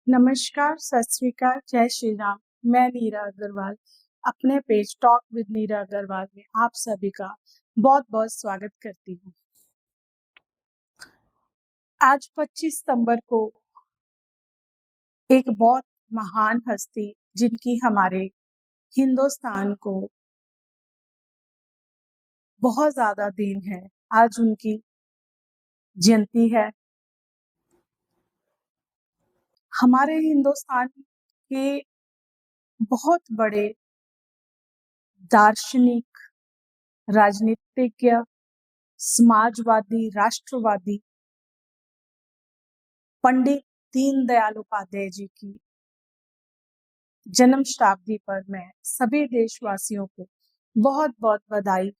नमस्कार, सत श्री अकाल, जय श्री राम। मैं नीरा अग्रवाल अपने पेज टॉक विद नीरा अग्रवाल में आप सभी का बहुत बहुत स्वागत करती हूँ। आज 25 सितंबर को एक बहुत महान हस्ती जिनकी हमारे हिंदुस्तान को बहुत ज्यादा देन है, आज उनकी जयंती है। हमारे हिंदुस्तान के बहुत बड़े दार्शनिक, राजनीतिज्ञ, समाजवादी, राष्ट्रवादी पंडित दीनदयाल उपाध्याय जी की जन्म शताब्दी पर मैं सभी देशवासियों को बहुत बहुत बधाई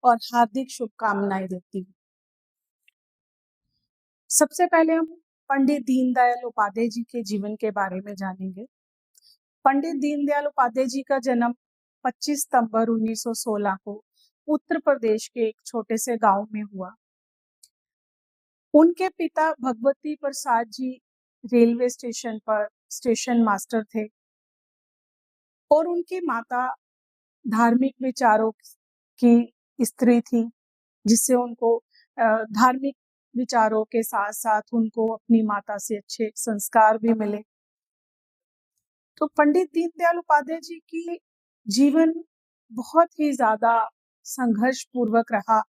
और हार्दिक शुभकामनाएं देती हूँ। सबसे पहले हम पंडित दीनदयाल उपाध्याय जी के जीवन के बारे में जानेंगे। पंडित दीनदयाल उपाध्याय जी का जन्म 25 सितंबर 1916 को उत्तर प्रदेश के एक छोटे से गांव में हुआ। उनके पिता भगवती प्रसाद जी रेलवे स्टेशन पर स्टेशन मास्टर थे और उनकी माता धार्मिक विचारों की स्त्री थी, जिससे उनको धार्मिक विचारों के साथ साथ उनको अपनी माता से अच्छे संस्कार भी मिले। तो पंडित दीनदयाल उपाध्याय जी की जीवन बहुत ही ज्यादा संघर्ष पूर्वक रहा,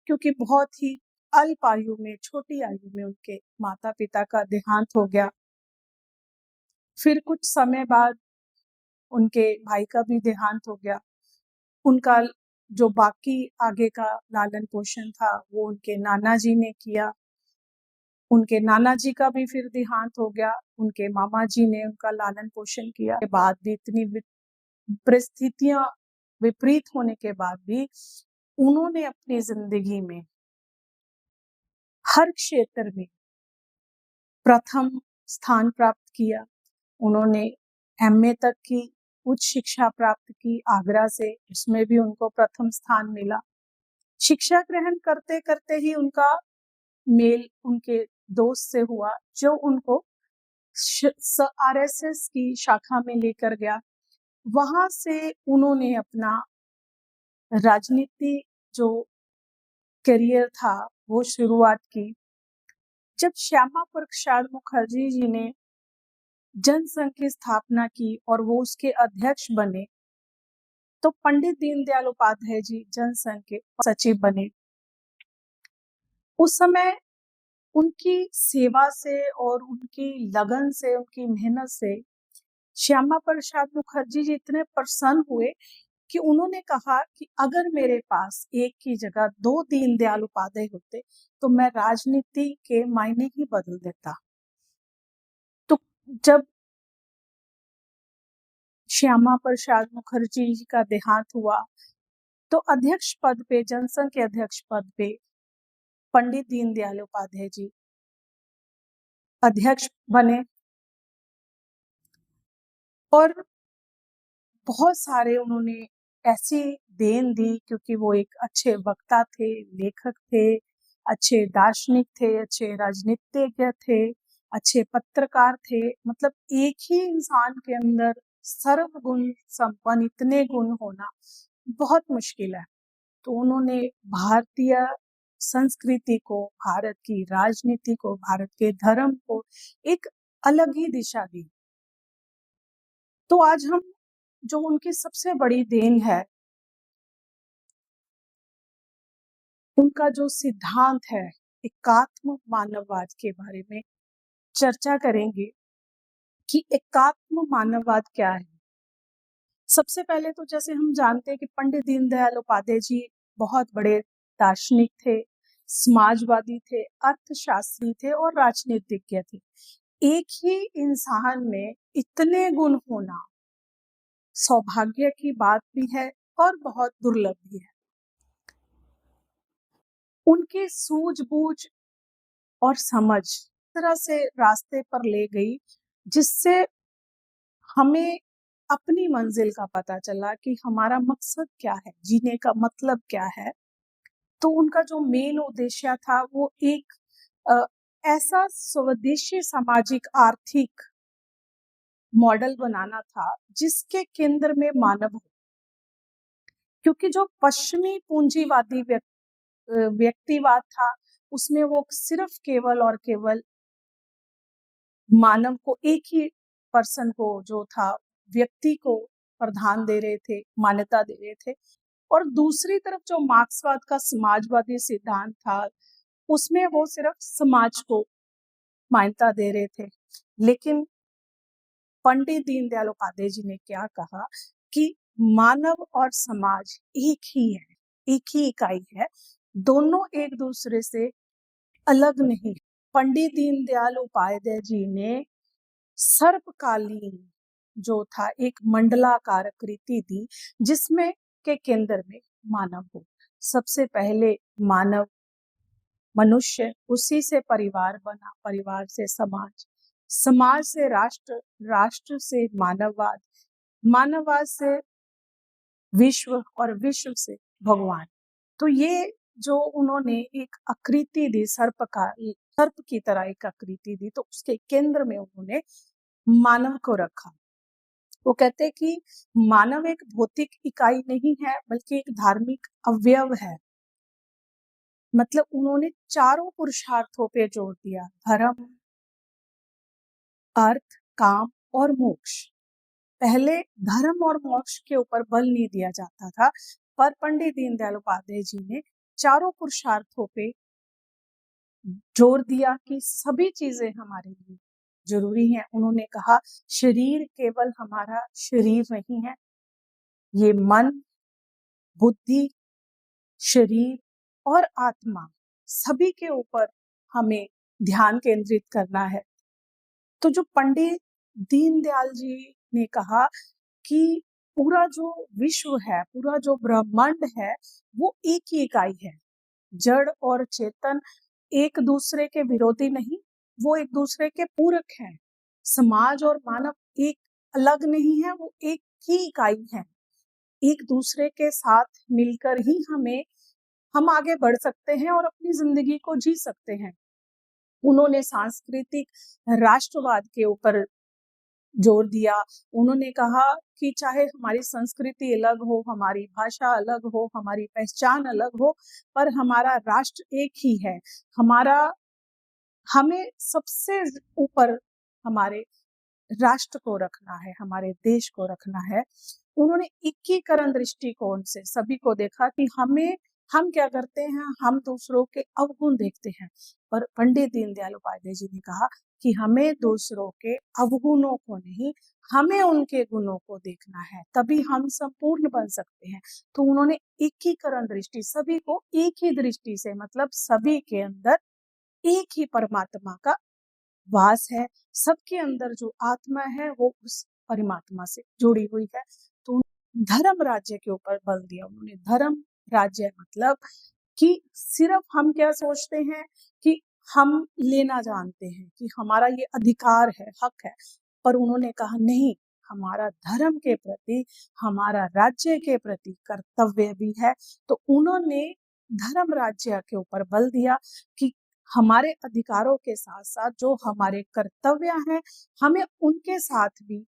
क्योंकि बहुत ही अल्प आयु में, छोटी आयु में उनके माता पिता का देहांत हो गया। फिर कुछ समय बाद उनके भाई का भी देहांत हो गया। उनका जो बाकी आगे का लालन पोषण था वो उनके नाना जी ने किया। उनके नाना जी का भी फिर देहांत हो गया, उनके मामा जी ने उनका लालन पोषण किया। के बाद भी इतनी परिस्थितियां विपरीत होने के बाद भी उन्होंने अपनी जिंदगी में हर क्षेत्र में प्रथम स्थान प्राप्त किया। उन्होंने एमए तक की उच्च शिक्षा प्राप्त की आगरा से, उसमें भी उनको प्रथम स्थान मिला। शिक्षा ग्रहण करते करते ही उनका मेल उनके दोस्त से हुआ, जो उनको आरएसएस की शाखा में लेकर गया। वहां से उन्होंने अपना राजनीति जो करियर था वो शुरुआत की। जब श्यामा प्रसाद मुखर्जी जी ने जनसंघ की स्थापना की और वो उसके अध्यक्ष बने, तो पंडित दीनदयाल उपाध्याय जी जनसंघ के सचिव बने। उस समय उनकी सेवा से और उनकी लगन से, उनकी मेहनत से श्यामा प्रसाद मुखर्जी जी इतने प्रसन्न हुए कि उन्होंने कहा कि अगर मेरे पास एक की जगह 2 दीनदयाल उपाध्याय होते तो मैं राजनीति के मायने ही बदल देता। तो जब श्यामा प्रसाद मुखर्जी जी का देहांत हुआ तो अध्यक्ष पद पे, जनसंघ के अध्यक्ष पद पे पंडित दीनदयाल उपाध्याय जी अध्यक्ष बने और बहुत सारे उन्होंने ऐसी देन दी, क्योंकि वो एक अच्छे वक्ता थे, लेखक थे, अच्छे दार्शनिक थे, अच्छे राजनीतिज्ञ थे, अच्छे पत्रकार थे। मतलब एक ही इंसान के अंदर सर्वगुण संपन्न इतने गुण होना बहुत मुश्किल है। तो उन्होंने भारतीय संस्कृति को, भारत की राजनीति को, भारत के धर्म को एक अलग ही दिशा दी। तो आज हम जो उनकी सबसे बड़ी देन है, उनका जो सिद्धांत है एकात्म मानववाद के बारे में चर्चा करेंगे कि एकात्म मानववाद क्या है। सबसे पहले तो जैसे हम जानते हैं कि पंडित दीनदयाल उपाध्याय जी बहुत बड़े दार्शनिक थे, समाजवादी थे, अर्थशास्त्री थे और राजनीतिज्ञ थे। एक ही इंसान में इतने गुण होना सौभाग्य की बात भी है और बहुत दुर्लभ भी है। उनकी सूझबूझ और समझ तरह से रास्ते पर ले गई, जिससे हमें अपनी मंजिल का पता चला कि हमारा मकसद क्या है, जीने का मतलब क्या है। तो उनका जो मेन उद्देश्य था वो एक ऐसा स्वदेशी सामाजिक आर्थिक मॉडल बनाना था जिसके केंद्र में मानव हो, क्योंकि जो पश्चिमी पूंजीवादी व्यक्तिवाद था उसमें वो सिर्फ केवल और केवल मानव को, एक ही पर्सन को जो था, व्यक्ति को प्रधान दे रहे थे, मान्यता दे रहे थे। और दूसरी तरफ जो मार्क्सवाद का समाजवादी सिद्धांत था उसमें वो सिर्फ समाज को मान्यता दे रहे थे। लेकिन पंडित दीनदयाल उपाध्याय जी ने क्या कहा कि मानव और समाज एक ही है, एक ही इकाई है, दोनों एक दूसरे से अलग नहीं। पंडित दीनदयाल उपाध्याय जी ने सर्वकालीन जो था एक मंडलाकार आकृति दी जिसमें के केंद्र में मानव हो। सबसे पहले मानव, मनुष्य, उसी से परिवार बना, परिवार से समाज, समाज से राष्ट्र, राष्ट्र से मानववाद, मानववाद से विश्व और विश्व से भगवान। तो ये जो उन्होंने एक आकृति दी, सर्प की तरह एक आकृति दी, तो उसके केंद्र में उन्होंने मानव को रखा। वो कहते हैं कि मानव एक भौतिक इकाई नहीं है बल्कि एक धार्मिक अवयव है। मतलब उन्होंने चारों पुरुषार्थों पे जोर दिया, धर्म, अर्थ, काम और मोक्ष। पहले धर्म और मोक्ष के ऊपर बल नहीं दिया जाता था, पर पंडित दीनदयाल उपाध्याय जी ने चारों पुरुषार्थों पे जोर दिया कि सभी चीजें हमारे लिए जरूरी हैं। उन्होंने कहा शरीर केवल हमारा शरीर नहीं है, ये मन, बुद्धि, शरीर और आत्मा, सभी के ऊपर हमें ध्यान केंद्रित करना है। तो जो पंडित दीनदयाल जी ने कहा कि पूरा जो विश्व है, पूरा जो ब्रह्मांड है, वो एक ही इकाई है। जड़ और चेतन एक दूसरे के विरोधी नहीं, वो एक दूसरे के पूरक हैं। समाज और मानव एक अलग नहीं है, वो एक ही इकाई है। एक दूसरे के साथ मिलकर ही हम आगे बढ़ सकते हैं और अपनी जिंदगी को जी सकते हैं। उन्होंने सांस्कृतिक राष्ट्रवाद के ऊपर जोर दिया। उन्होंने कहा कि चाहे हमारी संस्कृति अलग हो, हमारी भाषा अलग हो, हमारी पहचान अलग हो, पर हमारा राष्ट्र एक ही है। हमें सबसे ऊपर हमारे राष्ट्र को रखना है, हमारे देश को रखना है। उन्होंने एकीकरण दृष्टिकोण से सभी को देखा कि हम क्या करते हैं, हम दूसरों के अवगुण देखते हैं, पर पंडित दीनदयाल उपाध्याय जी ने कहा कि हमें दूसरों के अवगुणों को नहीं, हमें उनके गुणों को देखना है, तभी हम संपूर्ण बन सकते हैं। तो उन्होंने एकीकरण दृष्टि, सभी को एक ही दृष्टि से, मतलब सभी के अंदर एक ही परमात्मा का वास है, सबके अंदर जो आत्मा है वो उस परमात्मा से जुड़ी हुई है। तो धर्म राज्य के ऊपर बल दिया उन्होंने। धर्म राज्य मतलब कि सिर्फ हम क्या सोचते हैं कि हम लेना जानते हैं कि हमारा ये अधिकार है, हक है, पर उन्होंने कहा नहीं, हमारा धर्म के प्रति, हमारा राज्य के प्रति कर्तव्य भी है। तो उन्होंने धर्म राज्य के ऊपर बल दिया कि हमारे अधिकारों के साथ साथ जो हमारे कर्तव्य हैं, हमें उनके साथ भी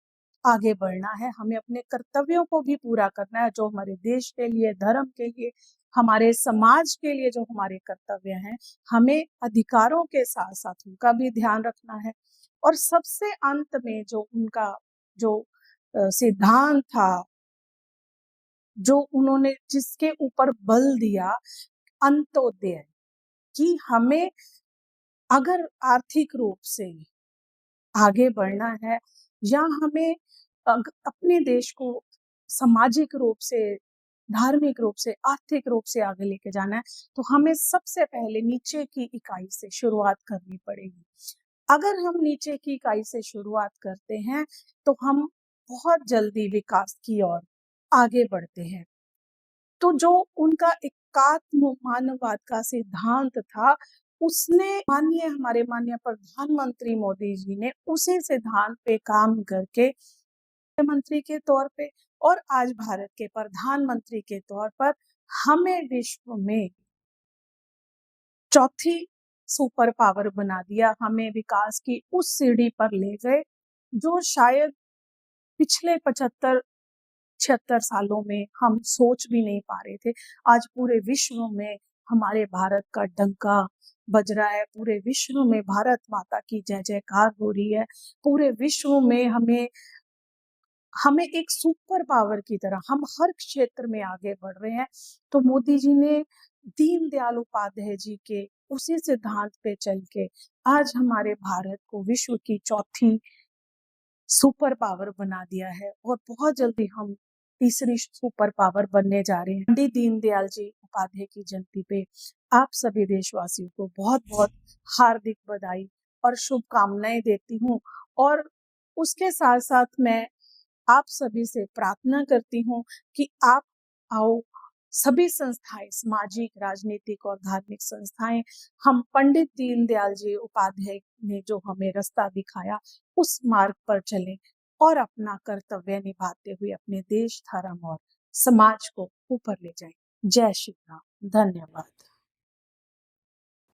आगे बढ़ना है, हमें अपने कर्तव्यों को भी पूरा करना है। जो हमारे देश के लिए, धर्म के लिए, हमारे समाज के लिए जो हमारे कर्तव्य हैं, हमें अधिकारों के साथ साथ उनका भी ध्यान रखना है। और सबसे अंत में जो उनका जो सिद्धांत था, जो उन्होंने जिसके ऊपर बल दिया, अंत्योदय, कि हमें अगर आर्थिक रूप से आगे बढ़ना है या हमें अपने देश को सामाजिक रूप से, धार्मिक रूप से, आर्थिक रूप से आगे लेके जाना है, तो हमें सबसे पहले नीचे की इकाई से शुरुआत करनी पड़ेगी। अगर हम नीचे की इकाई से शुरुआत करते हैं तो हम बहुत जल्दी विकास की ओर आगे बढ़ते हैं। तो जो उनका एकात्म मानववाद का सिद्धांत था, उसने हमारे माननीय प्रधानमंत्री मोदी जी ने उसी सिद्धांत पे काम करके मंत्री के तौर पे और आज भारत के प्रधानमंत्री के तौर पर हमें विश्व में चौथी सुपर पावर बना दिया, हमें विकास की उस सीढ़ी पर ले गए जो शायद पिछले 75-76 सालों में हम सोच भी नहीं पा रहे थे। आज पूरे विश्व में हमारे भारत का डंका बज रहा है, पूरे विश्व में भारत माता की जय जयकार हो रही है, पूरे विश्व में हमें एक सुपर पावर की तरह हम हर क्षेत्र में आगे बढ़ रहे हैं। तो मोदी जी ने दीनदयाल उपाध्याय जी के उसी सिद्धांत पे चल के आज हमारे भारत को विश्व की चौथी सुपर पावर बना दिया है और बहुत जल्दी हम तीसरी सुपर पावर बनने जा रहे हैं। पंडित दीनदयाल जी उपाध्याय की जयंती पे आप सभी देशवासियों को बहुत बहुत हार्दिक बधाई और शुभकामनाएं देती हूँ। और उसके साथ साथ मैं आप सभी से प्रार्थना करती हूँ कि आप आओ, सभी संस्थाएं, सामाजिक, राजनीतिक और धार्मिक संस्थाएं, हम पंडित दीनदयाल जी उपाध्याय ने जो हमें रास्ता दिखाया उस मार्ग पर चलें और अपना कर्तव्य निभाते हुए अपने देश, धर्म और समाज को ऊपर ले जाएं। जय श्री राम। धन्यवाद।